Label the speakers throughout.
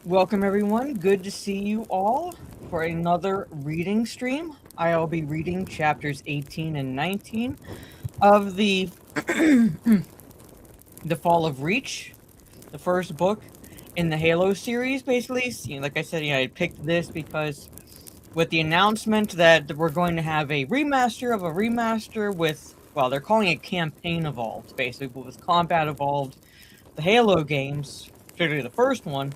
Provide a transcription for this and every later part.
Speaker 1: Welcome everyone, good to see you all for another reading stream. I'll be reading chapters 18 and 19 of The Fall of Reach, the first book in the Halo series, basically. Like I said, I picked this because with the announcement that we're going to have a remaster of a remaster with, well, they're calling it Campaign Evolved, basically, but with Combat Evolved, the Halo games, particularly the first one,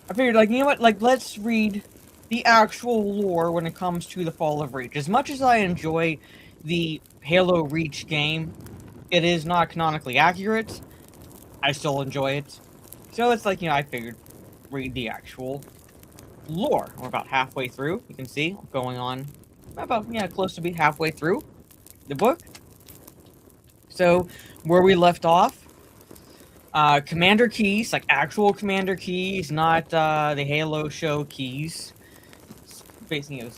Speaker 1: I figured, you know what, let's read the actual lore when it comes to the Fall of Reach. As much as I enjoy the Halo Reach game, it is not canonically accurate. I still enjoy it. So it's I figured read the actual lore. We're about halfway through. You can see I'm going on about, close to be halfway through the book. So, where we left off, commander keys, like actual commander keys, not the Halo show keys. Basically,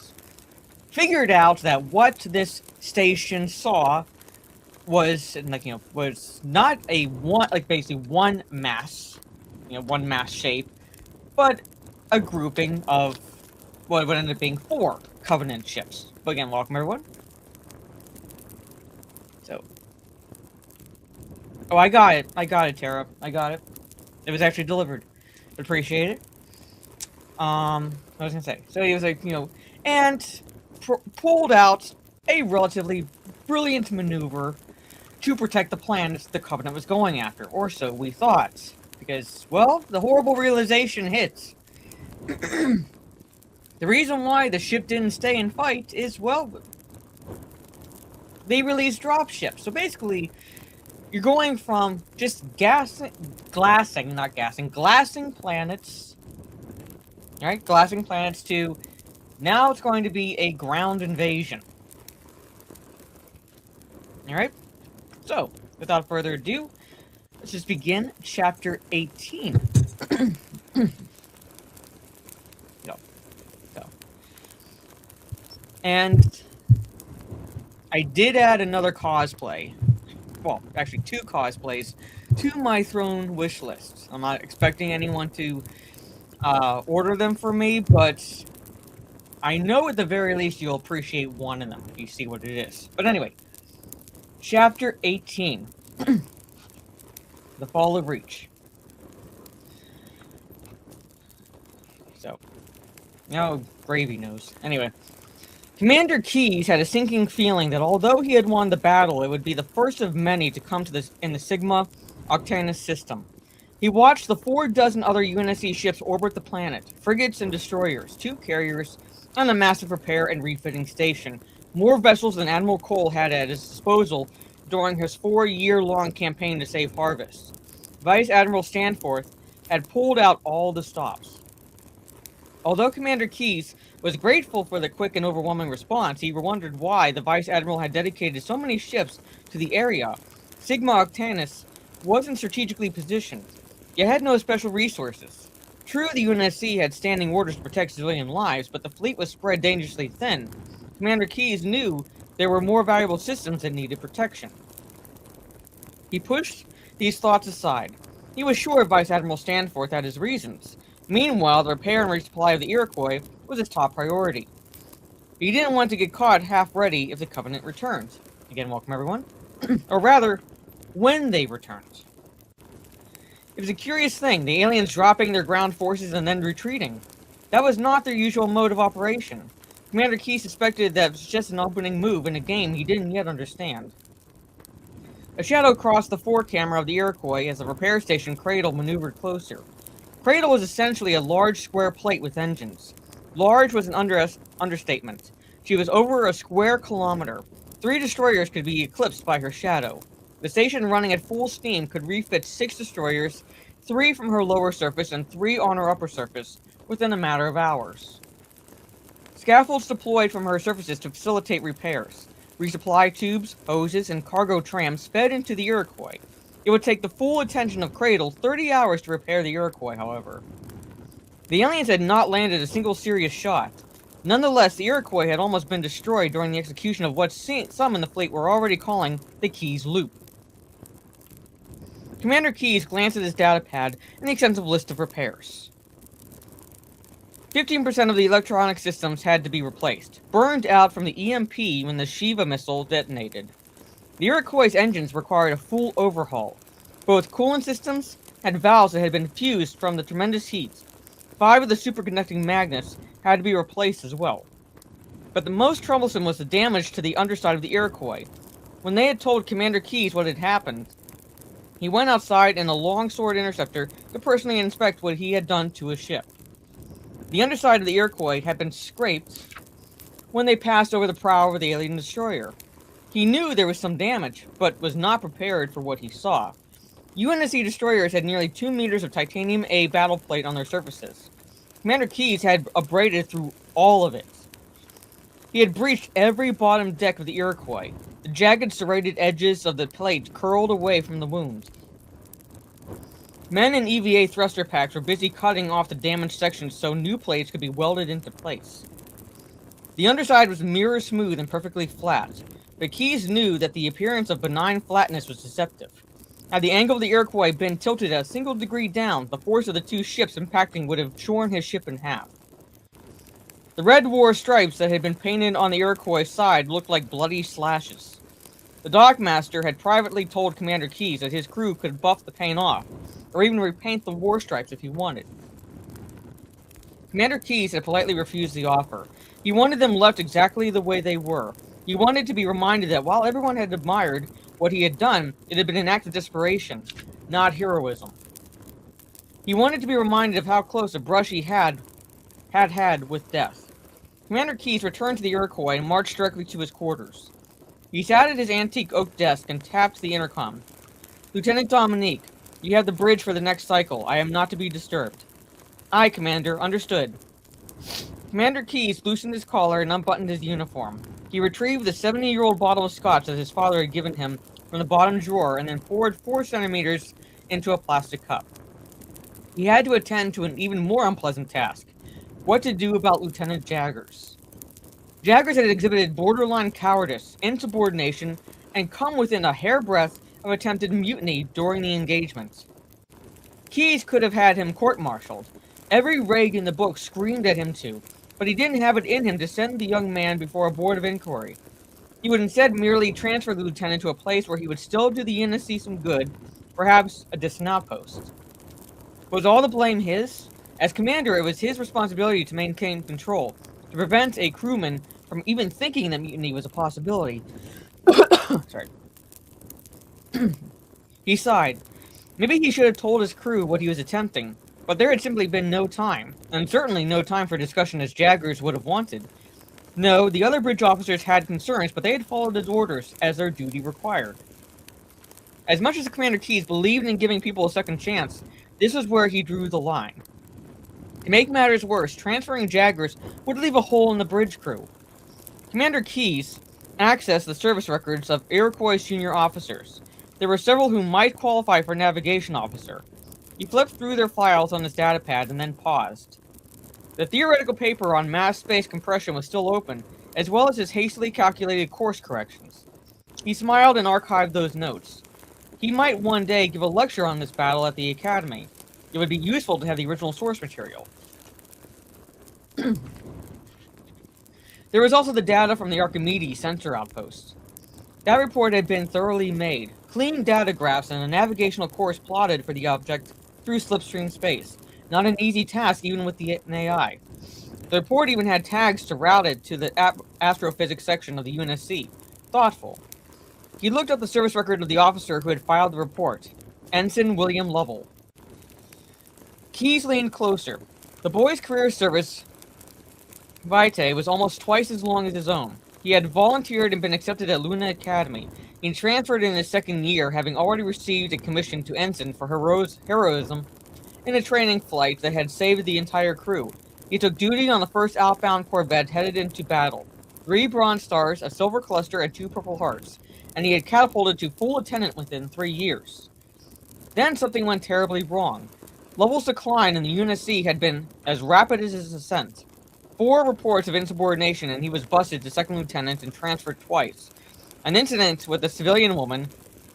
Speaker 1: figured out that what this station saw was was not a basically one mass, one mass shape, but a grouping of what would end up being 4 Covenant ships. But again, welcome everyone. So, oh, I got it, Tara. I got it. It was actually delivered. Appreciate it. I was gonna say. So he was and pulled out a relatively brilliant maneuver to protect the planets the Covenant was going after, or so we thought. Because, well, the horrible realization hits. The reason why the ship didn't stay and fight is, well, they released dropships. So basically, you're going from just glassing planets. Alright, glassing planets to now it's going to be a ground invasion. Alright? So, without further ado, let's just begin chapter 18. And I did add another cosplay. Well, actually 2 cosplays to my throne wish list. I'm not expecting anyone to order them for me, but I know at the very least you'll appreciate one of them if you see what it is. But anyway, chapter 18, The Fall of Reach. So, gravy nose. Anyway, Commander Keyes had a sinking feeling that although he had won the battle, it would be the first of many to come to this in the Sigma Octanus system. He watched the 4 dozen other UNSC ships orbit the planet, frigates and destroyers, 2 carriers, and a massive repair and refitting station, more vessels than Admiral Cole had at his disposal during his 4-year-long campaign to save Harvest. Vice Admiral Stanforth had pulled out all the stops. Although Commander Keyes was grateful for the quick and overwhelming response, he wondered why the Vice Admiral had dedicated so many ships to the area. Sigma Octanus wasn't strategically positioned, yet had no special resources. True, the UNSC had standing orders to protect civilian lives, but the fleet was spread dangerously thin. Commander Keyes knew there were more valuable systems that needed protection. He pushed these thoughts aside. He was sure Vice Admiral Stanforth had his reasons. Meanwhile, the repair and resupply of the Iroquois was his top priority. He didn't want to get caught half-ready if the Covenant returned. Again, welcome everyone. Or rather, when they returned. It was a curious thing, the aliens dropping their ground forces and then retreating. That was not their usual mode of operation. Commander Key suspected that it was just an opening move in a game he didn't yet understand. A shadow crossed the fore-camera of the Iroquois as the repair station Cradle maneuvered closer. Cradle was essentially a large square plate with engines. Large was an understatement. She was over a square kilometer. 3 destroyers could be eclipsed by her shadow. The station running at full steam could refit 6 destroyers, 3 from her lower surface and 3 on her upper surface, within a matter of hours. Scaffolds deployed from her surfaces to facilitate repairs. Resupply tubes, hoses, and cargo trams fed into the Iroquois. It would take the full attention of Cradle 30 hours to repair the Iroquois, however. The aliens had not landed a single serious shot. Nonetheless, the Iroquois had almost been destroyed during the execution of what some in the fleet were already calling the Keyes Loop. Commander Keyes glanced at his datapad and the extensive list of repairs. 15% of the electronic systems had to be replaced, burned out from the EMP when the Shiva missile detonated. The Iroquois' engines required a full overhaul. Both coolant systems had valves that had been fused from the tremendous heat. 5 of the superconducting magnets had to be replaced as well. But the most troublesome was the damage to the underside of the Iroquois. When they had told Commander Keyes what had happened, he went outside in a longsword interceptor to personally inspect what he had done to his ship. The underside of the Iroquois had been scraped when they passed over the prow of the alien destroyer. He knew there was some damage, but was not prepared for what he saw. UNSC destroyers had nearly 2 meters of titanium A battle plate on their surfaces. Commander Keyes had abraded through all of it. He had breached every bottom deck of the Iroquois. The jagged, serrated edges of the plate curled away from the wound. Men in EVA thruster packs were busy cutting off the damaged sections so new plates could be welded into place. The underside was mirror smooth and perfectly flat, but Keyes knew that the appearance of benign flatness was deceptive. Had the angle of the Iroquois been tilted a single degree down, the force of the 2 ships impacting would have shorn his ship in half. The red war stripes that had been painted on the Iroquois' side looked like bloody slashes. The dockmaster had privately told Commander Keyes that his crew could buff the paint off, or even repaint the war stripes if he wanted. Commander Keyes had politely refused the offer. He wanted them left exactly the way they were. He wanted to be reminded that while everyone had admired what he had done, it had been an act of desperation, not heroism. He wanted to be reminded of how close a brush he had with death. Commander Keyes returned to the Iroquois and marched directly to his quarters. He sat at his antique oak desk and tapped the intercom. "Lieutenant Dominique, you have the bridge for the next cycle. I am not to be disturbed." "Aye, Commander. Understood." Commander Keyes loosened his collar and unbuttoned his uniform. He retrieved the 70-year-old bottle of scotch that his father had given him from the bottom drawer and then poured 4 centimeters into a plastic cup. He had to attend to an even more unpleasant task: what to do about Lieutenant Jaggers. Jaggers had exhibited borderline cowardice, insubordination, and come within a hairbreadth of attempted mutiny during the engagement. Keyes could have had him court-martialed. Every reg in the book screamed at him to, but he didn't have it in him to send the young man before a board of inquiry. He would instead merely transfer the lieutenant to a place where he would still do the UNSC some good, perhaps a distant outpost. Was all the blame his? As commander, it was his responsibility to maintain control, to prevent a crewman from even thinking that mutiny was a possibility. Sorry. He sighed. Maybe he should have told his crew what he was attempting, but there had simply been no time, and certainly no time for discussion as Jaggers would have wanted. No, the other bridge officers had concerns, but they had followed his orders as their duty required. As much as Commander Keyes believed in giving people a second chance, this was where he drew the line. To make matters worse, transferring Jaggers would leave a hole in the bridge crew. Commander Keyes accessed the service records of Iroquois junior officers. There were several who might qualify for navigation officer. He flipped through their files on his datapad and then paused. The theoretical paper on mass space compression was still open, as well as his hastily calculated course corrections. He smiled and archived those notes. He might one day give a lecture on this battle at the Academy. It would be useful to have the original source material. There was also the data from the Archimedes sensor outpost. That report had been thoroughly made. Clean data graphs and a navigational course plotted for the object through slipstream space. Not an easy task even with an AI. The report even had tags to route it to the astrophysics section of the UNSC. Thoughtful. He looked up the service record of the officer who had filed the report. Ensign William Lovell. Keyes leaned closer. The boy's career service vitae was almost twice as long as his own. He had volunteered and been accepted at Luna Academy. He transferred in his second year, having already received a commission to ensign for heroism in a training flight that had saved the entire crew. He took duty on the first outbound corvette headed into battle. 3 Bronze Stars, a Silver Cluster, and 2 Purple Hearts, and he had catapulted to full lieutenant within 3 years. Then something went terribly wrong. Lovell's decline in the UNSC had been as rapid as his ascent. 4 reports of insubordination, and he was busted to second lieutenant and transferred twice. An incident with a civilian woman,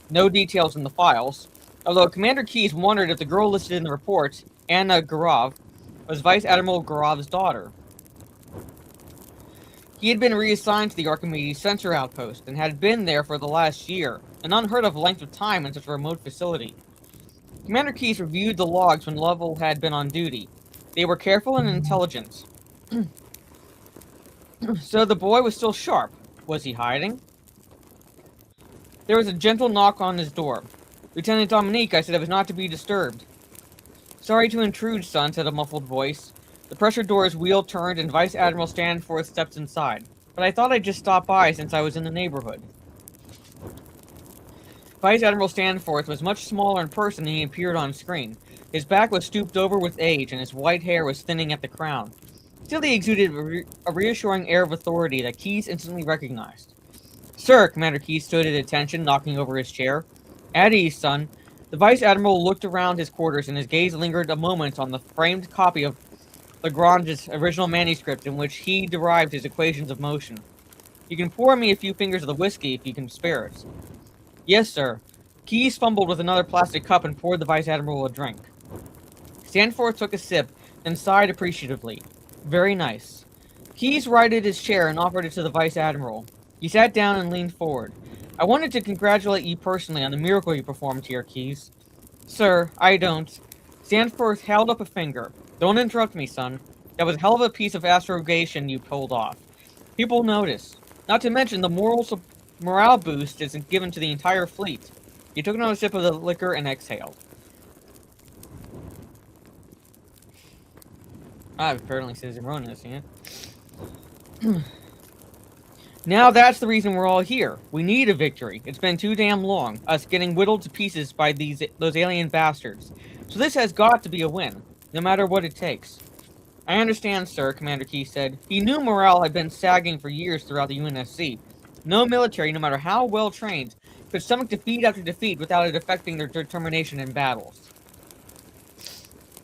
Speaker 1: no details in the files, Although Commander Keyes wondered if the girl listed in the report, Anna Garov, was Vice Admiral Garov's daughter. He had been reassigned to the Archimedes Sensor Outpost and had been there for the last year, an unheard of length of time in such a remote facility. Commander Keyes reviewed the logs when Lovell had been on duty. They were careful and intelligent. So the boy was still sharp. Was he hiding? There was a gentle knock on his door. Lieutenant Dominique, I said it was not to be disturbed. Sorry to intrude, son, said a muffled voice. The pressure door's wheel turned and Vice Admiral Stanforth stepped inside. But I thought I'd just stop by since I was in the neighborhood. Vice Admiral Stanforth was much smaller in person than he appeared on screen. His back was stooped over with age, and his white hair was thinning at the crown. Still, he exuded a reassuring air of authority that Keyes instantly recognized. Sir, Commander Keyes stood at attention, knocking over his chair. At ease, son. The Vice Admiral looked around his quarters, and his gaze lingered a moment on the framed copy of Lagrange's original manuscript in which he derived his equations of motion. You can pour me a few fingers of the whiskey if you can spare it. Yes, sir. Keyes fumbled with another plastic cup and poured the Vice Admiral a drink. Stanforth took a sip, then sighed appreciatively. Very nice. Keyes righted his chair and offered it to the Vice Admiral. He sat down and leaned forward. I wanted to congratulate you personally on the miracle you performed here, Keyes. Sir, I don't. Stanforth held up a finger. Don't interrupt me, son. That was a hell of a piece of astrogation you pulled off. People notice. Not to mention the morale boost is given to the entire fleet. He took another sip of the liquor and exhaled. Apparently says erroneous, yeah. Now that's the reason we're all here. We need a victory. It's been too damn long, us getting whittled to pieces by those alien bastards. So this has got to be a win, no matter what it takes. I understand, sir, Commander Keyes said. He knew morale had been sagging for years throughout the UNSC. No military, no matter how well trained, could stomach defeat after defeat without it affecting their determination in battles.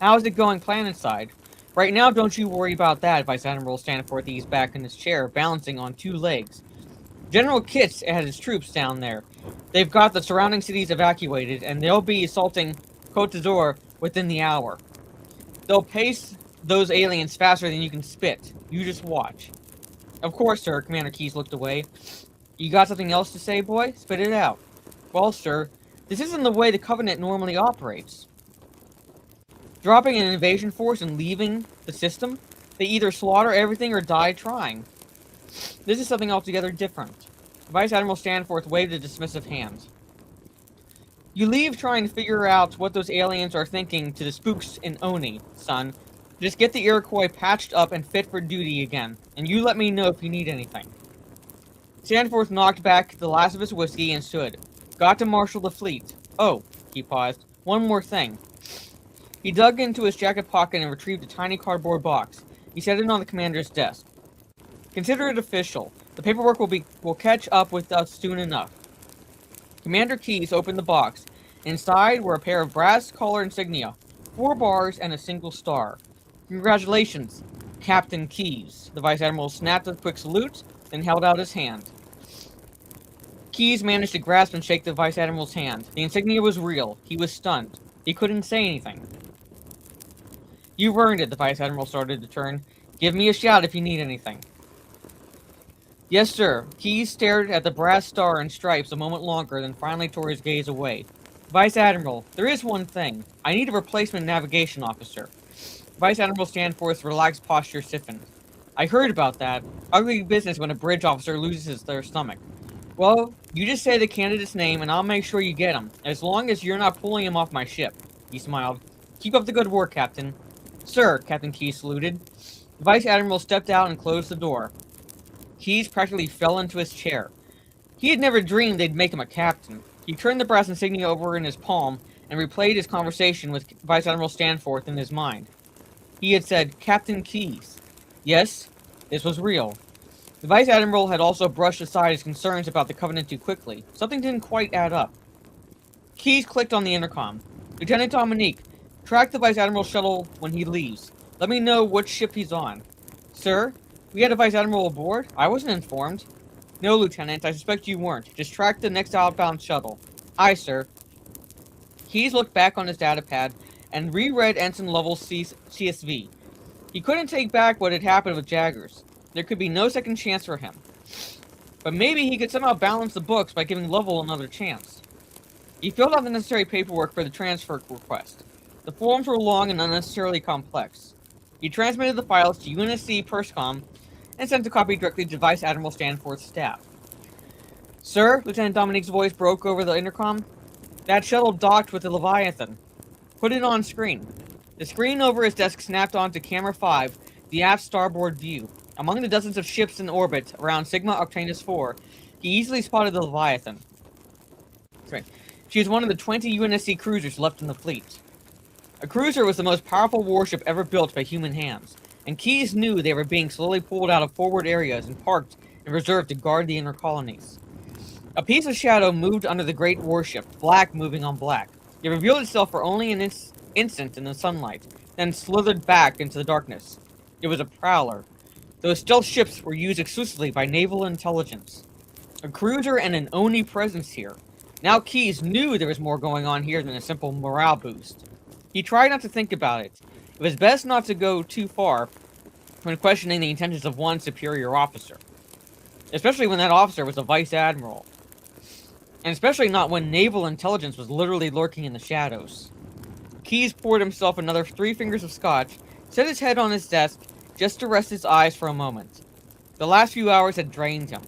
Speaker 1: How's it going planet-side? Right now, don't you worry about that, Vice Admiral Stanforth eased back in his chair, balancing on two legs. General Kitts had his troops down there. They've got the surrounding cities evacuated, and they'll be assaulting Côte d'Azur within the hour. They'll pace those aliens faster than you can spit. You just watch. Of course, sir, Commander Keyes looked away. You got something else to say, boy? Spit it out. Well, sir, this isn't the way the Covenant normally operates. Dropping an invasion force and leaving the system, they either slaughter everything or die trying. This is something altogether different. Vice Admiral Stanforth waved a dismissive hand. You leave trying to figure out what those aliens are thinking to the spooks in Oni, son. Just get the Iroquois patched up and fit for duty again, and you let me know if you need anything. Stanforth knocked back the last of his whiskey and stood. Got to marshal the fleet. Oh, he paused. One more thing. He dug into his jacket pocket and retrieved a tiny cardboard box. He set it on the commander's desk. Consider it official. The paperwork will catch up with us soon enough. Commander Keyes opened the box. Inside were a pair of brass collar insignia, 4 bars, and a single star. Congratulations, Captain Keyes. The Vice Admiral snapped a quick salute, then held out his hand. Keyes managed to grasp and shake the Vice Admiral's hand. The insignia was real. He was stunned. He couldn't say anything. You've earned it, the Vice Admiral started to turn. Give me a shout if you need anything. Yes, sir. Keyes stared at the brass star and stripes a moment longer, then finally tore his gaze away. Vice Admiral, there is one thing. I need a replacement navigation officer. Vice Admiral Stanforth's relaxed posture stiffened. I heard about that. Ugly business when a bridge officer loses their stomach. Well, you just say the candidate's name and I'll make sure you get him, as long as you're not pulling him off my ship. He smiled. Keep up the good work, Captain. Sir, Captain Keyes saluted. The Vice Admiral stepped out and closed the door. Keyes practically fell into his chair. He had never dreamed they'd make him a captain. He turned the brass insignia over in his palm and replayed his conversation with Vice Admiral Stanforth in his mind. He had said, Captain Keyes. Yes, this was real. The Vice Admiral had also brushed aside his concerns about the Covenant too quickly. Something didn't quite add up. Keyes clicked on the intercom. Lieutenant Dominique, track the Vice Admiral's shuttle when he leaves. Let me know which ship he's on. Sir, we had a Vice Admiral aboard? I wasn't informed. No, Lieutenant, I suspect you weren't. Just track the next outbound shuttle. Aye, sir. Keyes looked back on his datapad and reread Ensign Lovell's CSV. He couldn't take back what had happened with Jaggers. There could be no second chance for him. But maybe he could somehow balance the books by giving Lovell another chance. He filled out the necessary paperwork for the transfer request. The forms were long and unnecessarily complex. He transmitted the files to UNSC Perscom and sent a copy directly to Vice Admiral Stanforth's staff. "Sir," Lieutenant Dominique's voice broke over the intercom. "That shuttle docked with the Leviathan. Put it on screen." The screen over his desk snapped onto Camera 5, the aft starboard view. Among the dozens of ships in orbit around Sigma Octanus 4, he easily spotted the Leviathan. Sorry. She is one of the 20 UNSC cruisers left in the fleet. A cruiser was the most powerful warship ever built by human hands, and Keyes knew they were being slowly pulled out of forward areas and parked and reserved to guard the inner colonies. A piece of shadow moved under the great warship, black moving on black. It revealed itself for only an instant in the sunlight, then slithered back into the darkness. It was a prowler. Those stealth ships were used exclusively by naval intelligence. A cruiser and an Oni presence here. Now Keyes knew there was more going on here than a simple morale boost. He tried not to think about it. It was best not to go too far when questioning the intentions of one superior officer. Especially when that officer was a vice admiral. And especially not when naval intelligence was literally lurking in the shadows. Keyes poured himself another 3 fingers of scotch, set his head on his desk, just to rest his eyes for a moment. The last few hours had drained him.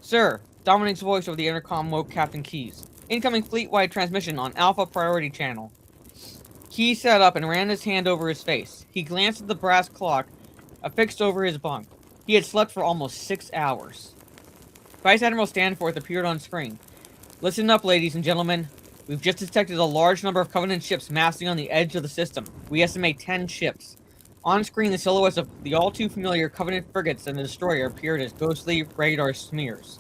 Speaker 1: "Sir," Dominique's voice over the intercom woke Captain Keyes. "Incoming fleet-wide transmission on Alpha Priority Channel." Keyes sat up and ran his hand over his face. He glanced at the brass clock affixed over his bunk. He had slept for almost 6 hours. Vice Admiral Stanforth appeared on screen. "Listen up, ladies and gentlemen. We've just detected a large number of Covenant ships massing on the edge of the system. We estimate 10 ships. On screen, the silhouettes of the all-too-familiar Covenant frigates and the destroyer appeared as ghostly radar smears.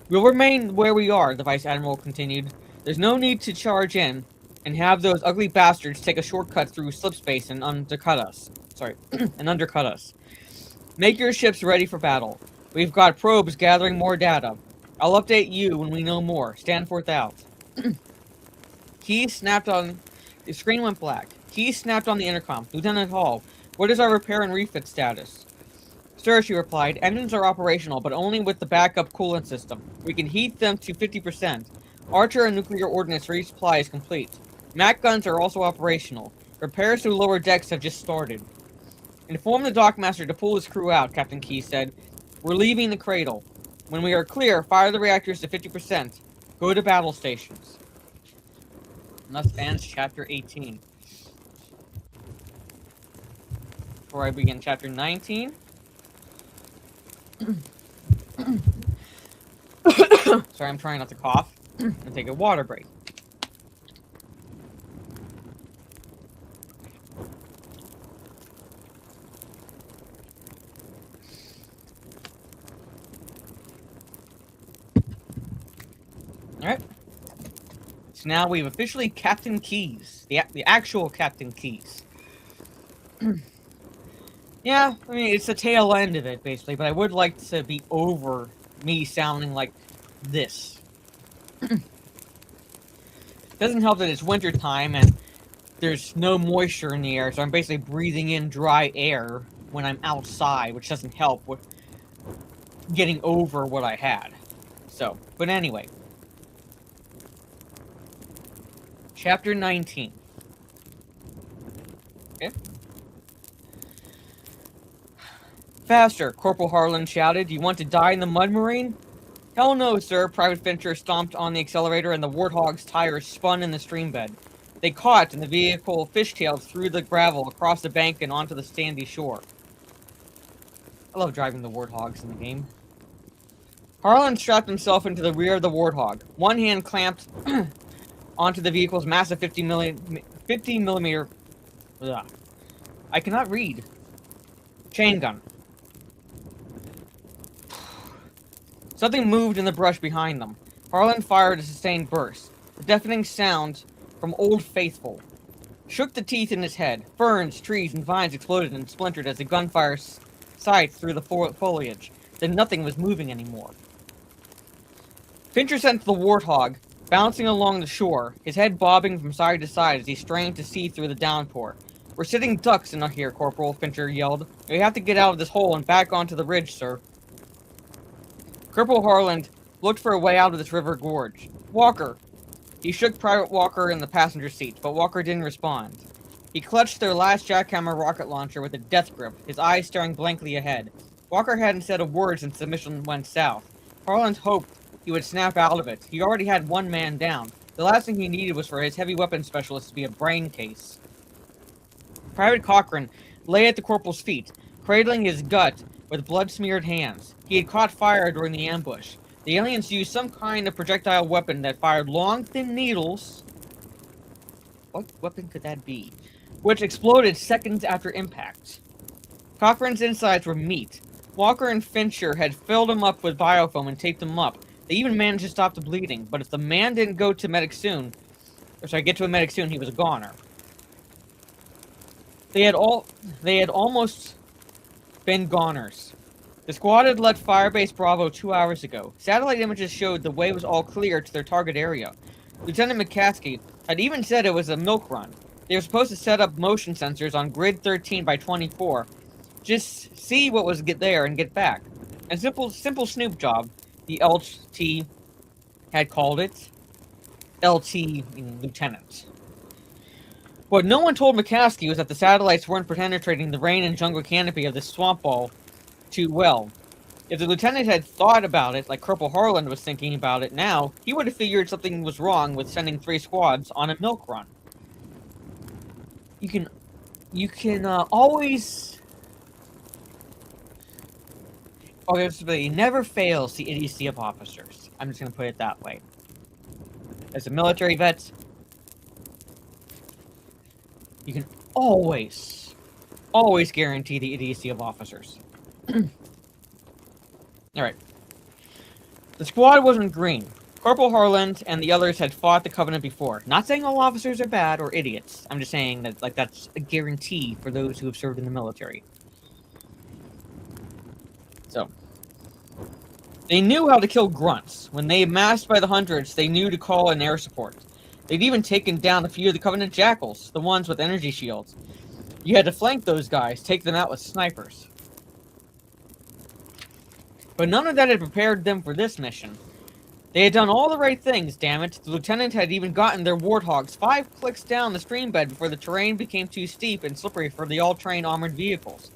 Speaker 1: We'll remain where we are," the Vice Admiral continued. "There's no need to charge in and have those ugly bastards take a shortcut through slipspace and undercut us. Make your ships ready for battle. We've got probes gathering more data. I'll update you when we know more. Stanforth out." Keyes snapped on... The screen went black. Keyes snapped on the intercom. "Lieutenant Hall, what is our repair and refit status?" "Sir," she replied, "engines are operational, but only with the backup coolant system. We can heat them to 50%. Archer and nuclear ordnance resupply is complete. MAC guns are also operational. Repairs to lower decks have just started." "Inform the dockmaster to pull his crew out," Captain Keyes said. "We're leaving the cradle. When we are clear, fire the reactors to 50%. Go to battle stations." And thus ends Chapter 18. Before I begin Chapter 19... Sorry, I'm trying not to cough. And take a water break. Alright. So now we've officially Captain Keyes. The actual Captain Keyes. Yeah, I mean, it's the tail end of it, basically, but I would like to be over me sounding like this. Doesn't help that it's winter time and there's no moisture in the air, so I'm basically breathing in dry air when I'm outside, which doesn't help with getting over what I had. So, but anyway. Chapter 19. Okay. "Faster," Corporal Harlan shouted. "You want to die in the mud, Marine?" "Hell no, sir." Private Fincher stomped on the accelerator and the Warthog's tires spun in the streambed. They caught and the vehicle fishtailed through the gravel across the bank and onto the sandy shore. I love driving the Warthogs in the game. Harlan strapped himself into the rear of the Warthog. One hand clamped onto the vehicle's massive 50 millimeter... Ugh. I cannot read. Chain gun. Something moved in the brush behind them. Harlan fired a sustained burst. The deafening sound from Old Faithful shook the teeth in his head. Ferns, trees, and vines exploded and splintered as the gunfire scythed through the foliage. Then nothing was moving anymore. Fincher sent the Warthog bouncing along the shore, his head bobbing from side to side as he strained to see through the downpour. "We're sitting ducks in here, Corporal," Fincher yelled. "We have to get out of this hole and back onto the ridge, sir." Corporal Harland looked for a way out of this river gorge. "Walker!" He shook Private Walker in the passenger seat, but Walker didn't respond. He clutched their last jackhammer rocket launcher with a death grip, his eyes staring blankly ahead. Walker hadn't said a word since the mission went south. Harland hoped he would snap out of it. He already had one man down. The last thing he needed was for his heavy weapons specialist to be a brain case. Private Cochran lay at the corporal's feet, cradling his gut with blood-smeared hands. He had caught fire during the ambush. The aliens used some kind of projectile weapon that fired long, thin needles. What weapon could that be? Which exploded seconds after impact. Cochran's insides were meat. Walker and Fincher had filled him up with biofoam and taped him up. They even managed to stop the bleeding, but if the man didn't get to a medic soon, he was a goner. They had almost been goners. The squad had left Firebase Bravo 2 hours ago. Satellite images showed the way was all clear to their target area. Lieutenant McCaskey had even said it was a milk run. They were supposed to set up motion sensors on grid 13 by 24. Just see what was there and get back. A simple snoop job, the LT had called it. LT, Lieutenant. What no one told McCaskey was that the satellites weren't penetrating the rain and jungle canopy of this swamp ball too well. If the lieutenant had thought about it like Corporal Harland was thinking about it now, he would have figured something was wrong with sending 3 squads on a milk run. You can always... Obviously, it never fails the idiocy of officers. I'm just going to put it that way. As a military vet, you can always guarantee the idiocy of officers. Alright. The squad wasn't green. Corporal Harland and the others had fought the Covenant before. Not saying all officers are bad or idiots. I'm just saying that, that's a guarantee for those who have served in the military. So. They knew how to kill grunts. When they amassed by the hundreds, they knew to call in air support. They'd even taken down a few of the Covenant jackals, the ones with energy shields. You had to flank those guys, take them out with snipers. But none of that had prepared them for this mission. They had done all the right things, damn it. The lieutenant had even gotten their warthogs 5 clicks down the stream bed before the terrain became too steep and slippery for the all-terrain armored vehicles.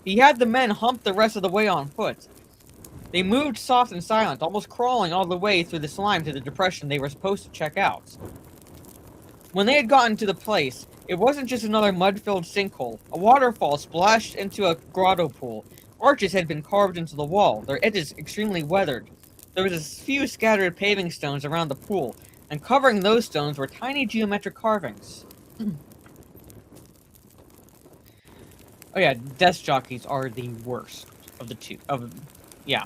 Speaker 1: He had the men hump the rest of the way on foot. They moved soft and silent, almost crawling all the way through the slime to the depression they were supposed to check out. When they had gotten to the place, it wasn't just another mud-filled sinkhole. A waterfall splashed into a grotto pool. Arches had been carved into the wall, their edges extremely weathered. There was a few scattered paving stones around the pool, and covering those stones were tiny geometric carvings. Oh yeah, desk jockeys are the worst of the two. Yeah.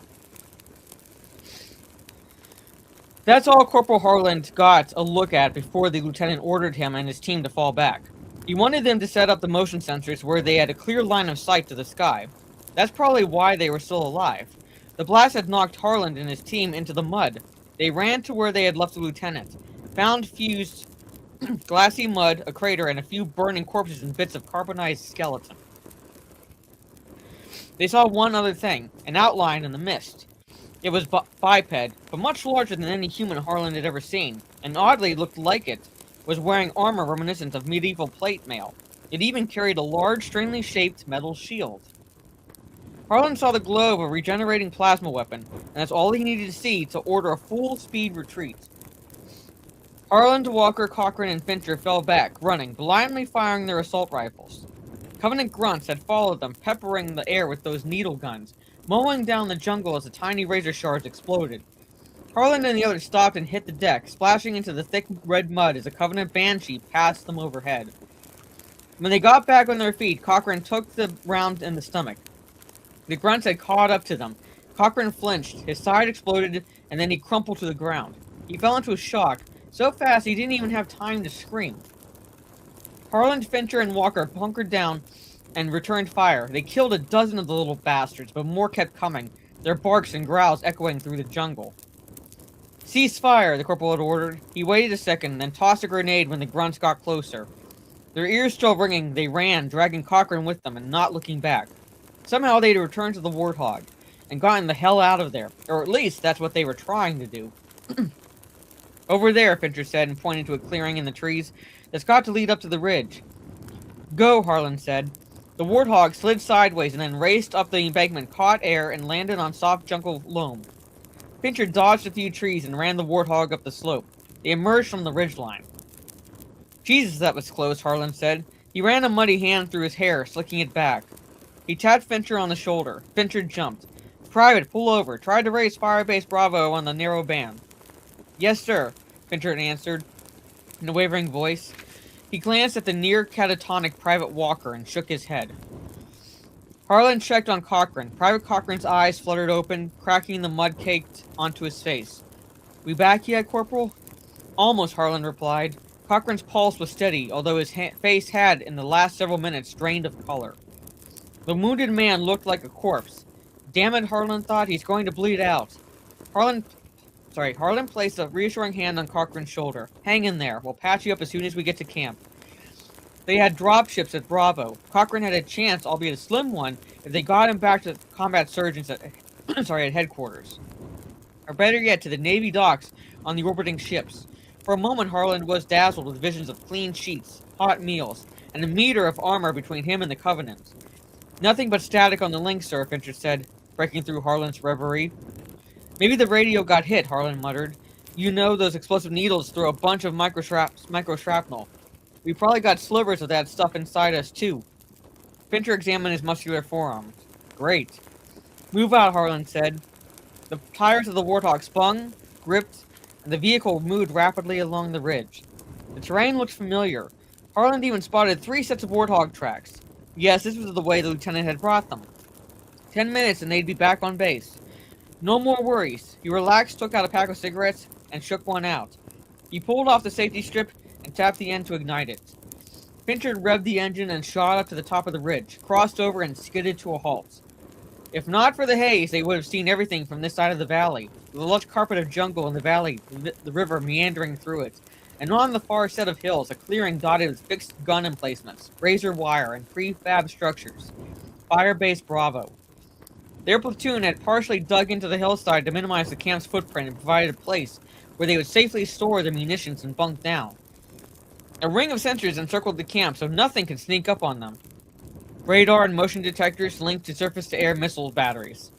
Speaker 1: That's all Corporal Harland got a look at before the lieutenant ordered him and his team to fall back. He wanted them to set up the motion sensors where they had a clear line of sight to the sky. That's probably why they were still alive. The blast had knocked Harland and his team into the mud. They ran to where they had left the lieutenant, found fused glassy mud, a crater, and a few burning corpses and bits of carbonized skeleton. They saw one other thing, an outline in the mist. It was biped, but much larger than any human Harland had ever seen, and oddly looked like it was wearing armor reminiscent of medieval plate mail. It even carried a large, strangely shaped metal shield. Harland saw the glow of a regenerating plasma weapon, and that's all he needed to see to order a full-speed retreat. Harland, Walker, Cochran, and Fincher fell back, running, blindly firing their assault rifles. Covenant grunts had followed them, peppering the air with those needle guns, mowing down the jungle as the tiny razor shards exploded. Harland and the others stopped and hit the deck, splashing into the thick red mud as a Covenant banshee passed them overhead. When they got back on their feet, Cochran took the round in the stomach. The grunts had caught up to them. Cochran flinched, his side exploded, and then he crumpled to the ground. He fell into a shock, so fast he didn't even have time to scream. Harland, Fincher, and Walker bunkered down and returned fire. They killed a dozen of the little bastards, but more kept coming, their barks and growls echoing through the jungle. Cease fire, the corporal had ordered. He waited a second, then tossed a grenade when the grunts got closer. Their ears still ringing, they ran, dragging Cochrane with them and not looking back. Somehow they'd returned to the Warthog and gotten the hell out of there. Or at least that's what they were trying to do. Over there, Fincher said, and pointed to a clearing in the trees that's got to lead up to the ridge. Go, Harlan said. The Warthog slid sideways and then raced up the embankment, caught air, and landed on soft jungle loam. Fincher dodged a few trees and ran the Warthog up the slope. They emerged from the ridgeline. Jesus, that was close, Harlan said. He ran a muddy hand through his hair, slicking it back. He tapped Fincher on the shoulder. Fincher jumped. Private, pull over. Tried to raise Firebase Bravo on the narrow band. Yes, sir, Fincher answered, in a wavering voice. He glanced at the near catatonic Private Walker and shook his head. Harlan checked on Cochrane. Private Cochrane's eyes fluttered open, cracking the mud caked onto his face. We back yet, Corporal? Almost, Harlan replied. Cochrane's pulse was steady, although his face had, in the last several minutes, drained of color. The wounded man looked like a corpse. Damn it, Harlan thought, he's going to bleed out. Harlan placed a reassuring hand on Cochrane's shoulder. Hang in there. We'll patch you up as soon as we get to camp. They had dropships at Bravo. Cochrane had a chance, albeit a slim one, if they got him back to combat surgeons at, at headquarters. Or better yet, to the Navy docks on the orbiting ships. For a moment, Harlan was dazzled with visions of clean sheets, hot meals, and a meter of armor between him and the Covenant. Nothing but static on the link, sir, Fincher said, breaking through Harlan's reverie. Maybe the radio got hit, Harlan muttered. You know those explosive needles throw a bunch of micro-shrapnel. We probably got slivers of that stuff inside us, too. Fincher examined his muscular forearms. Great. Move out, Harlan said. The tires of the Warthog spun, gripped, and the vehicle moved rapidly along the ridge. The terrain looked familiar. Harlan even spotted 3 sets of Warthog tracks. Yes, this was the way the lieutenant had brought them. 10 minutes and they'd be back on base. No more worries. He relaxed, took out a pack of cigarettes, and shook one out. He pulled off the safety strip and tapped the end to ignite it. Fincher revved the engine and shot up to the top of the ridge, crossed over and skidded to a halt. If not for the haze, they would have seen everything from this side of the valley, with a lush carpet of jungle in the valley, the river meandering through it, and on the far set of hills, a clearing dotted with fixed gun emplacements, razor wire, and prefab structures. Firebase Bravo. Their platoon had partially dug into the hillside to minimize the camp's footprint and provided a place where they would safely store their munitions and bunk down. A ring of sentries encircled the camp so nothing could sneak up on them. Radar and motion detectors linked to surface-to-air missile batteries.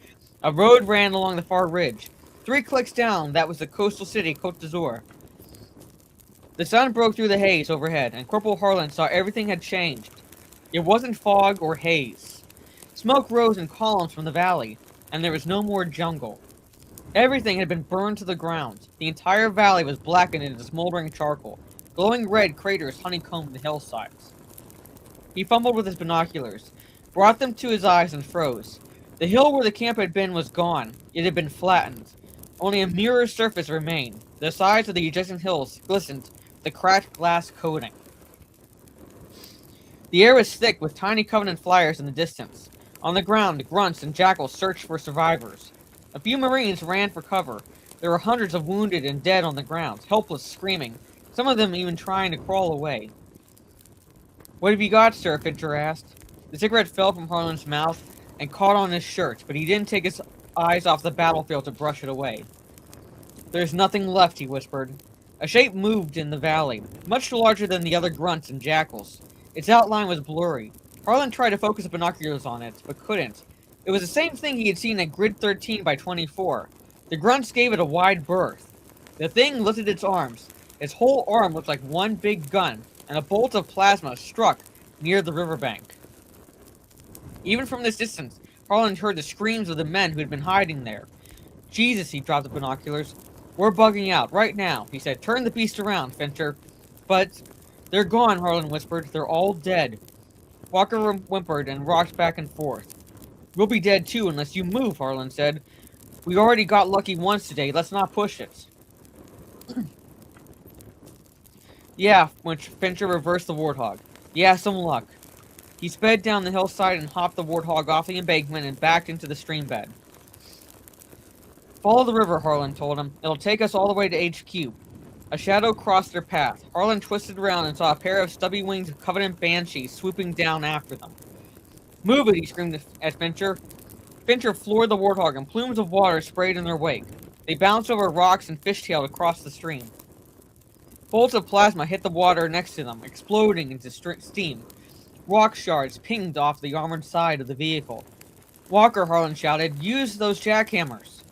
Speaker 1: A road ran along the far ridge. 3 clicks down, that was the coastal city Côte d'Azur. The sun broke through the haze overhead, and Corporal Harlan saw everything had changed. It wasn't fog or haze. Smoke rose in columns from the valley, and there was no more jungle. Everything had been burned to the ground. The entire valley was blackened into smoldering charcoal. Glowing red craters honeycombed the hillsides. He fumbled with his binoculars, brought them to his eyes and froze. The hill where the camp had been was gone. It had been flattened. Only a mirror surface remained. The sides of the adjacent hills glistened with the cracked glass coating. The air was thick with tiny Covenant flyers in the distance. On the ground, grunts and jackals searched for survivors. A few Marines ran for cover. There were hundreds of wounded and dead on the ground, helpless, screaming, some of them even trying to crawl away. What have you got, sir? Fincher asked. The cigarette fell from Harlan's mouth and caught on his shirt, but he didn't take his eyes off the battlefield to brush it away. There's nothing left, he whispered. A shape moved in the valley, much larger than the other grunts and jackals. Its outline was blurry. Harlan tried to focus the binoculars on it, but couldn't. It was the same thing he had seen at Grid 13 by 24. The grunts gave it a wide berth. The thing lifted its arms. Its whole arm looked like one big gun, and a bolt of plasma struck near the riverbank. Even from this distance, Harlan heard the screams of the men who had been hiding there. Jesus, he dropped the binoculars. We're bugging out, right now, he said. Turn the beast around, Fincher. But they're gone, Harlan whispered. They're all dead. Walker whimpered and rocked back and forth. We'll be dead too unless you move, Harlan said. We already got lucky once today. Let's not push it. Yeah, when Fincher reversed the Warthog. Yeah, some luck. He sped down the hillside and hopped the Warthog off the embankment and backed into the stream bed. Follow the river, Harlan told him. It'll take us all the way to HQ. A shadow crossed their path. Harlan twisted around and saw a pair of stubby-winged Covenant banshees swooping down after them. Move it, he screamed at Fincher. Fincher floored the warthog and plumes of water sprayed in their wake. They bounced over rocks and fishtailed across the stream. Bolts of plasma hit the water next to them, exploding into steam. Rock shards pinged off the armored side of the vehicle. Walker, Harlan shouted, use those jackhammers.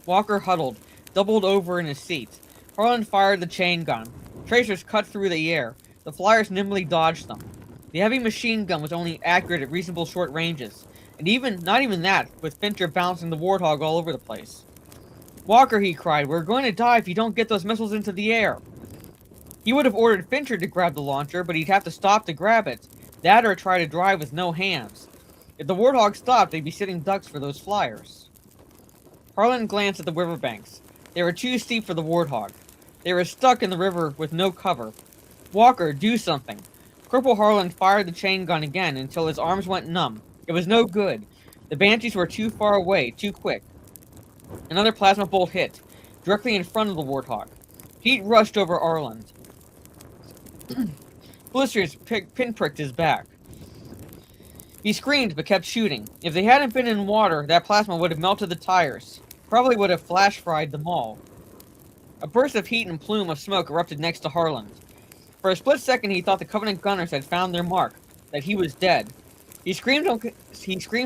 Speaker 1: Walker huddled, doubled over in his seat. Harlan fired the chain gun. Tracers cut through the air. The flyers nimbly dodged them. The heavy machine gun was only accurate at reasonable short ranges, and not even that, with Fincher bouncing the warthog all over the place. Walker, he cried, we're going to die if you don't get those missiles into the air. He would have ordered Fincher to grab the launcher, but he'd have to stop to grab it. That or try to drive with no hands. If the warthog stopped, they'd be sitting ducks for those flyers. Harlan glanced at the riverbanks. They were too steep for the warthog. They were stuck in the river with no cover. Walker, do something. Corporal Harlan fired the chain gun again until his arms went numb. It was no good. The banshees were too far away, too quick. Another plasma bolt hit, directly in front of the warthog. Heat rushed over Arland. Blisters pinpricked his back. He screamed but kept shooting. If they hadn't been in water, that plasma would have melted the tires. Probably would have flash-fried them all. A burst of heat and plume of smoke erupted next to Harlan. For a split second, he thought the Covenant gunners had found their mark, that he was dead. He screamed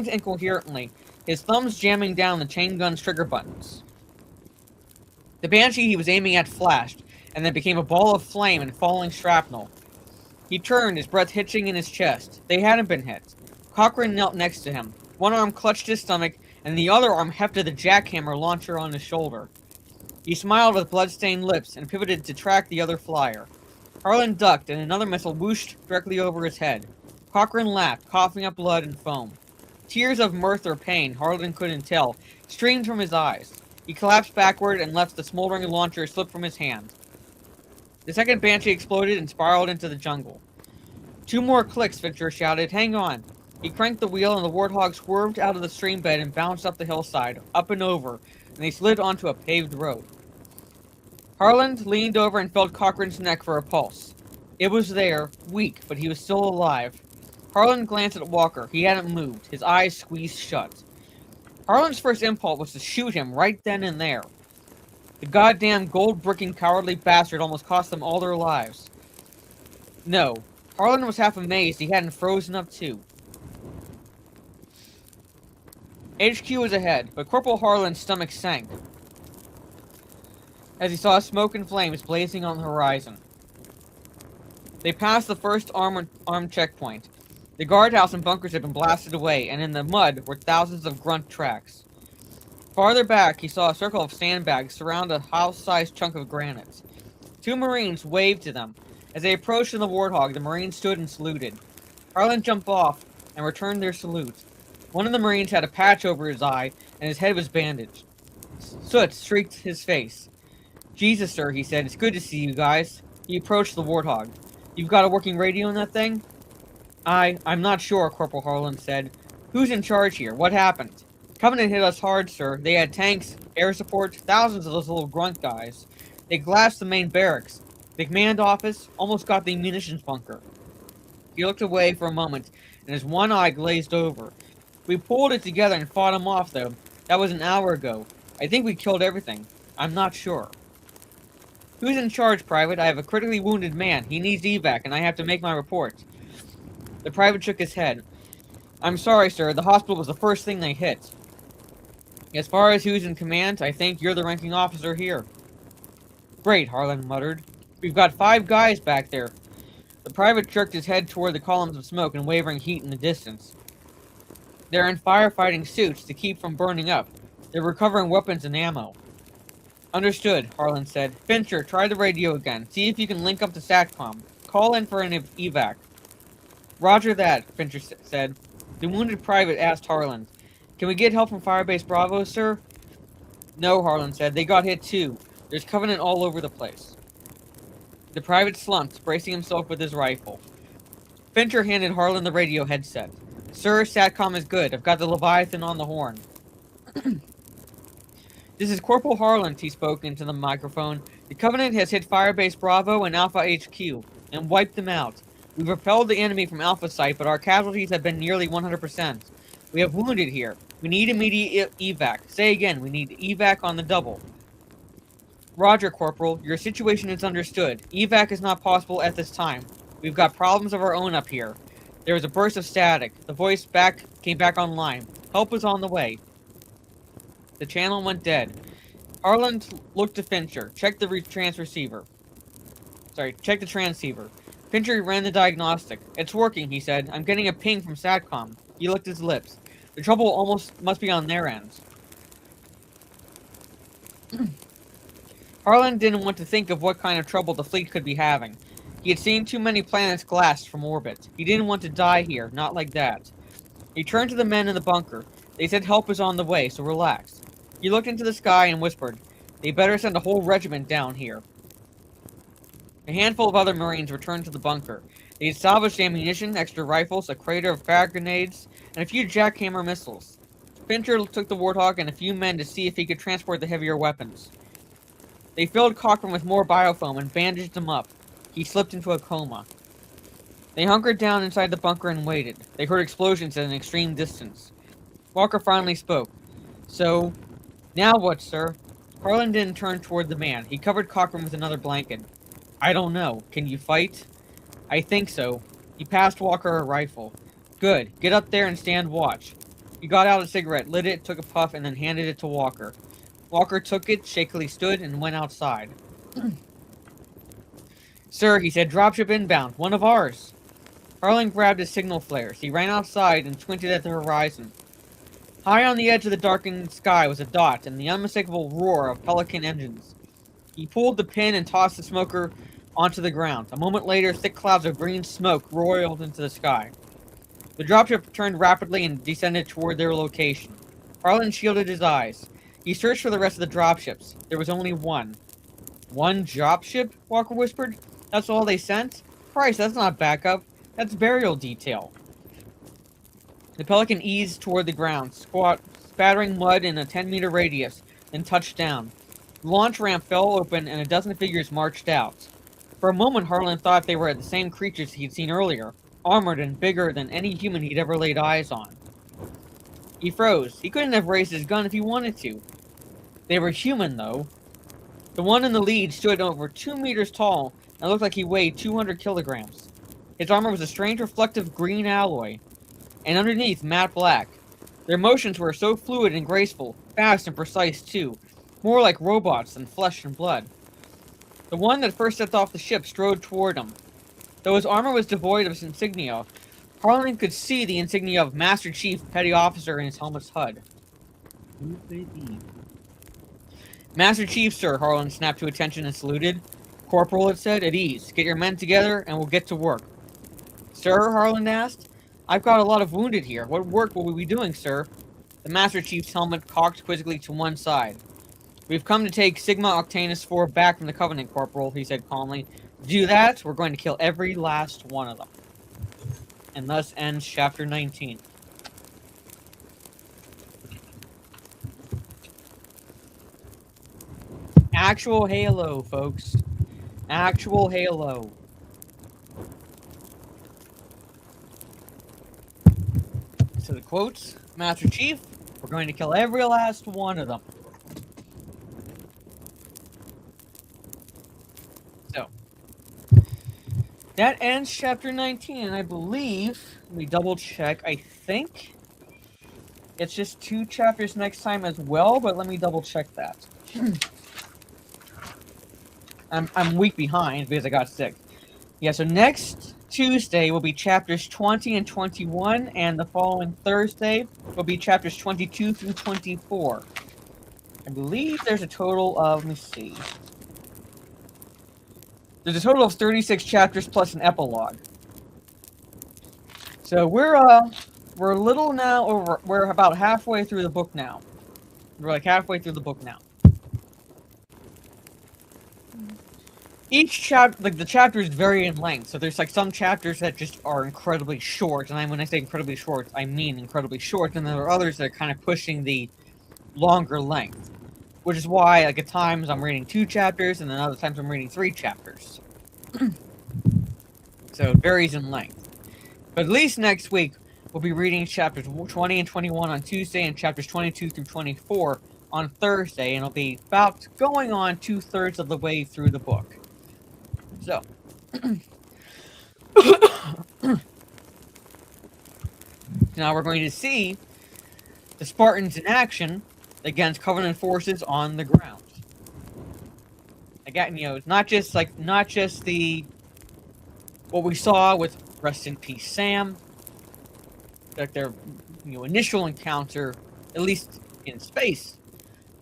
Speaker 1: incoherently, his thumbs jamming down the chain gun's trigger buttons. The Banshee he was aiming at flashed, and then became a ball of flame and falling shrapnel. He turned, his breath hitching in his chest. They hadn't been hit. Cochran knelt next to him. One arm clutched his stomach, and the other arm hefted the jackhammer launcher on his shoulder. He smiled with blood-stained lips and pivoted to track the other flyer. Harlan ducked, and another missile whooshed directly over his head. Cochran laughed, coughing up blood and foam. Tears of mirth or pain, Harlan couldn't tell, streamed from his eyes. He collapsed backward and left the smoldering launcher slip from his hand. The second Banshee exploded and spiraled into the jungle. 2 more clicks, Fincher shouted. Hang on. He cranked the wheel and the warthog swerved out of the stream bed and bounced up the hillside, up and over, and they slid onto a paved road. Harlan leaned over and felt Cochran's neck for a pulse. It was there, weak, but he was still alive. Harlan glanced at Walker. He hadn't moved, his eyes squeezed shut. Harlan's first impulse was to shoot him right then and there. The goddamn gold-bricking cowardly bastard almost cost them all their lives. No, Harlan was half amazed he hadn't frozen up too. HQ was ahead, but Corporal Harlan's stomach sank as he saw smoke and flames blazing on the horizon. They passed the first armed checkpoint. The guardhouse and bunkers had been blasted away, and in the mud were thousands of grunt tracks. Farther back, he saw a circle of sandbags surround a house-sized chunk of granite. 2 Marines waved to them. As they approached in the warthog, the Marines stood and saluted. Harlan jumped off and returned their salute. One of the Marines had a patch over his eye, and his head was bandaged. Soot streaked his face. Jesus, sir, he said, it's good to see you guys. He approached the warthog. You've got a working radio in that thing? I'm not sure, Corporal Harlan said. Who's in charge here? What happened? Covenant hit us hard, sir. They had tanks, air support, thousands of those little grunt guys. They glassed the main barracks. The command office almost got the munitions bunker. He looked away for a moment, and his one eye glazed over. We pulled it together and fought him off, though. That was an hour ago. I think we killed everything. I'm not sure. Who's in charge, Private? I have a critically wounded man. He needs evac, and I have to make my report. The private shook his head. I'm sorry, sir. The hospital was the first thing they hit. As far as who's in command, I think you're the ranking officer here. Great, Harlan muttered. We've got 5 guys back there. The private jerked his head toward the columns of smoke and wavering heat in the distance. They're in firefighting suits to keep from burning up. They're recovering weapons and ammo. Understood, Harlan said. Fincher, try the radio again. See if you can link up to SATCOM. Call in for an evac. Roger that, Fincher said. The wounded private asked Harlan. Can we get help from Firebase Bravo, sir? No, Harlan said. They got hit too. There's Covenant all over the place. The private slumped, bracing himself with his rifle. Fincher handed Harlan the radio headset. Sir, SATCOM is good. I've got the Leviathan on the horn. This is Corporal Harland, he spoke into the microphone. The Covenant has hit Firebase Bravo and Alpha HQ, and wiped them out. We've repelled the enemy from Alpha Site, but our casualties have been nearly 100%. We have wounded here. We need immediate evac. Say again, we need evac on the double. Roger, Corporal. Your situation is understood. Evac is not possible at this time. We've got problems of our own up here. There was a burst of static. The voice came back online. Help is on the way. The channel went dead. Harland looked to Fincher. Check the transceiver. Fincher ran the diagnostic. It's working, he said. I'm getting a ping from SATCOM. He licked his lips. The trouble almost must be on their end. Harland didn't want to think of what kind of trouble the fleet could be having. He had seen too many planets glassed from orbit. He didn't want to die here, not like that. He turned to the men in the bunker. They said help is on the way, so relax. He looked into the sky and whispered, they better send a whole regiment down here. A handful of other Marines returned to the bunker. They had salvaged ammunition, extra rifles, a crater of frag grenades, and a few jackhammer missiles. Fincher took the Warthog and a few men to see if he could transport the heavier weapons. They filled Cochran with more biofoam and bandaged him up. He slipped into a coma. They hunkered down inside the bunker and waited. They heard explosions at an extreme distance. Walker finally spoke. So, now what, sir? Harlan didn't turn toward the man. He covered Cochran with another blanket. I don't know. Can you fight? I think so. He passed Walker a rifle. Good. Get up there and stand watch. He got out a cigarette, lit it, took a puff, and then handed it to Walker. Walker took it, shakily stood, and went outside. Sir, he said, dropship inbound. One of ours. Harlan grabbed his signal flares. He ran outside and squinted at the horizon. High on the edge of the darkened sky was a dot and the unmistakable roar of Pelican engines. He pulled the pin and tossed the smoker onto the ground. A moment later, thick clouds of green smoke roiled into the sky. The dropship turned rapidly and descended toward their location. Harlan shielded his eyes. He searched for the rest of the dropships. There was only one. One dropship? Walker whispered. That's all they sent? Christ, that's not backup. That's burial detail. The Pelican eased toward the ground, spattering mud in a 10-meter radius, then touched down. The launch ramp fell open and a dozen figures marched out. For a moment, Harlan thought they were the same creatures he'd seen earlier, armored and bigger than any human he'd ever laid eyes on. He froze. He couldn't have raised his gun if he wanted to. They were human, though. The one in the lead stood over 2 meters tall and looked like he weighed 200 kilograms. His armor was a strange reflective green alloy, and underneath matte black. Their motions were so fluid and graceful, fast and precise too, more like robots than flesh and blood. The one that first stepped off the ship strode toward him. Though his armor was devoid of his insignia, Harlan could see the insignia of Master Chief Petty Officer in his helmet's HUD. Master Chief, sir, Harlan snapped to attention and saluted. Corporal, it said, at ease. Get your men together and we'll get to work. Sir, Harlan asked. I've got a lot of wounded here. What work will we be doing, sir? The Master Chief's helmet cocked quizzically to one side. We've come to take Sigma Octanus 4 back from the Covenant, Corporal, he said calmly. To do that, we're going to kill every last one of them. And thus ends Chapter 19. Actual Halo, folks. Actual Halo. So the quotes, Master Chief, we're going to kill every last one of them. So, that ends Chapter 19, and I believe, let me double check, I think it's just 2 chapters next time as well, but let me double check that. I'm a week behind because I got sick. Yeah, so next Tuesday will be chapters 20 and 21, and the following Thursday will be chapters 22 through 24. I believe there's a total of, let me see. There's a total of 36 chapters plus an epilogue. So we're a little now over, we're about halfway through the book now. We're like halfway through the book now. Each chapter, like the chapters vary in length, so there's like some chapters that just are incredibly short, and when I say incredibly short, I mean incredibly short, and there are others that are kind of pushing the longer length. which is why, like, at times I'm reading 2 chapters, and then other times I'm reading 3 chapters. So it varies in length. But at least next week, we'll be reading chapters 20 and 21 on Tuesday, and chapters 22 through 24 on Thursday, and it'll be about going on 2/3 of the way through the book. So. Now we're going to see the Spartans in action against Covenant forces on the ground. Again, it's not just the what we saw with Rest in Peace Sam, like their initial encounter, at least in space,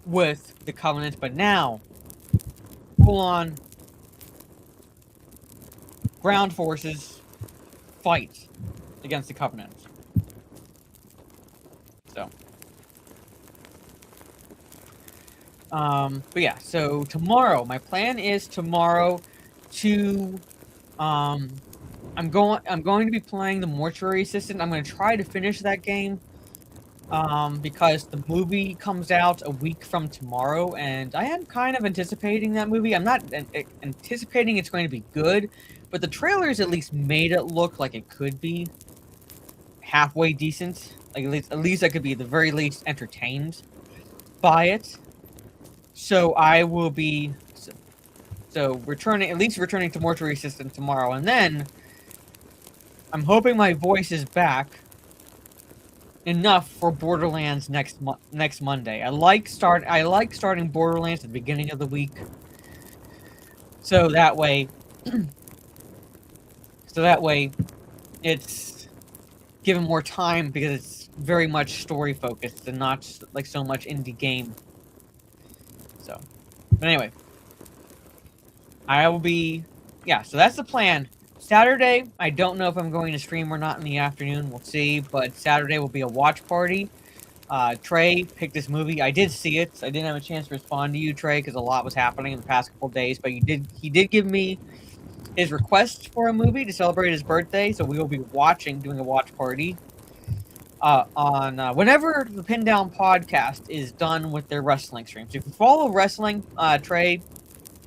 Speaker 1: with the Covenant, but now full on ground forces fight against the Covenant. So, but yeah, so tomorrow, my plan is tomorrow to, I'm going to be playing the Mortuary Assistant. I'm going to try to finish that game, because the movie comes out a week from tomorrow, and I am kind of anticipating that movie. I'm not anticipating it's going to be good, but the trailers at least made it look like it could be halfway decent. Like, at least I could be, at the very least, entertained by it. So I will be, returning to Mortuary Assistant tomorrow, and then I'm hoping my voice is back enough for Borderlands next Monday. I like starting Borderlands at the beginning of the week, so that way it's given more time, because it's very much story focused and not like so much indie game. So, but anyway, I will be, so that's the plan. Saturday, I don't know if I'm going to stream or not in the afternoon. We'll see. But Saturday will be a watch party. Trey picked this movie. I did see it. I didn't have a chance to respond to you, Trey, because a lot was happening in the past couple days. But he did give me his request for a movie to celebrate his birthday. So we will be doing a watch party on whenever the Pin Down podcast is done with their wrestling streams. So if you follow wrestling, Trey,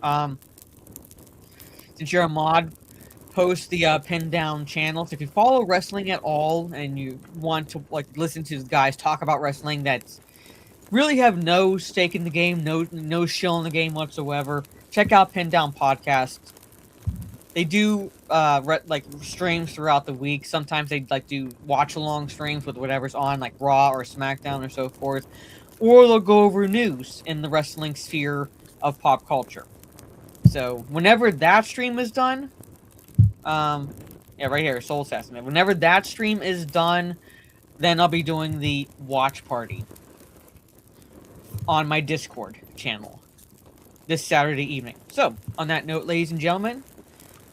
Speaker 1: since you're a mod, post the Pin Down channel. So if you follow wrestling at all and you want to listen to the guys talk about wrestling that really have no stake in the game, no shill in the game whatsoever, check out Pin Down podcast. They do streams throughout the week. Sometimes they do watch along streams with whatever's on, like Raw or SmackDown or so forth, or they'll go over news in the wrestling sphere of pop culture. So whenever that stream is done, right here, Soul Assassin. Whenever that stream is done, then I'll be doing the watch party on my Discord channel this Saturday evening. So, on that note, ladies and gentlemen,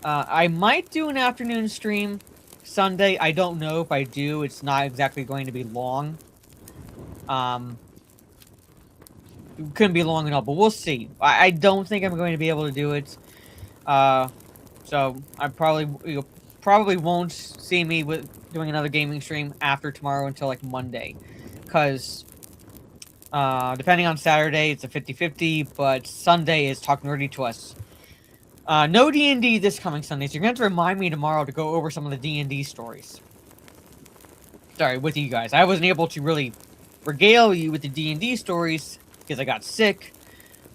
Speaker 1: I might do an afternoon stream Sunday. I don't know if I do. It's not exactly going to be long. It couldn't be long enough, but we'll see. I don't think I'm going to be able to do it. So I probably won't see me doing another gaming stream after tomorrow until Monday, because depending on Saturday it's a 50-50, but Sunday is Talk Nerdy to Us. No D&D this coming Sunday, so you're going to have to remind me tomorrow to go over some of the D&D stories. Sorry, with you guys. I wasn't able to really regale you with the D&D stories because I got sick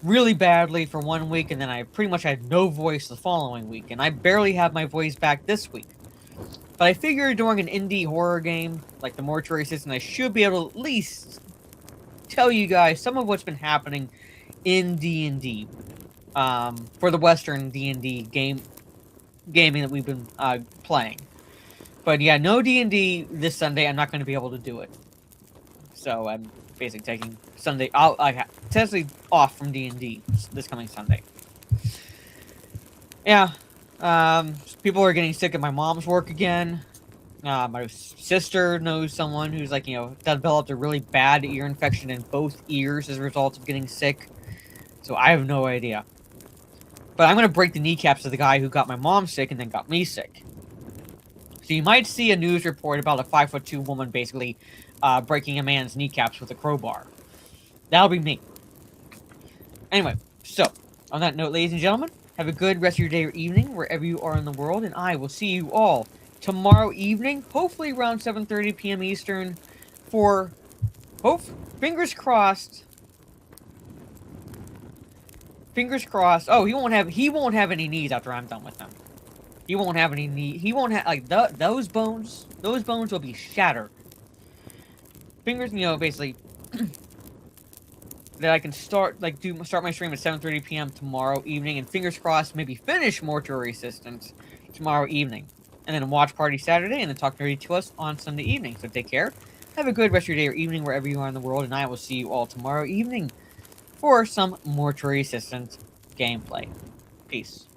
Speaker 1: really badly for 1 week, and then I pretty much had no voice the following week, and I barely have my voice back this week. But I figured during an indie horror game like the Mortuary Assistant, I should be able to at least tell you guys some of what's been happening in D&D. For the Western D&D gaming that we've been playing. But yeah, no D&D this Sunday. I'm not going to be able to do it. So I'm basically taking Sunday. I technically off from D&D this coming Sunday. Yeah. People are getting sick at my mom's work again. My sister knows someone who's developed a really bad ear infection in both ears as a result of getting sick. So I have no idea. But I'm going to break the kneecaps of the guy who got my mom sick and then got me sick. So you might see a news report about a 5'2" woman basically breaking a man's kneecaps with a crowbar. That'll be me. Anyway, so, on that note, ladies and gentlemen, have a good rest of your day or evening, wherever you are in the world, and I will see you all tomorrow evening, hopefully around 7:30 p.m. Eastern, for, fingers crossed, oh, he won't have any knees after I'm done with him. He won't have any knee, he won't have, like, those bones will be shattered. Fingers, basically, that I can start my stream at 7:30 p.m. tomorrow evening, and fingers crossed, maybe finish Mortuary Assistant tomorrow evening, and then watch party Saturday, and then talk nerdy to us on Sunday evening. So take care, have a good rest of your day or evening wherever you are in the world, and I will see you all tomorrow evening for some Mortuary Assistant gameplay. Peace.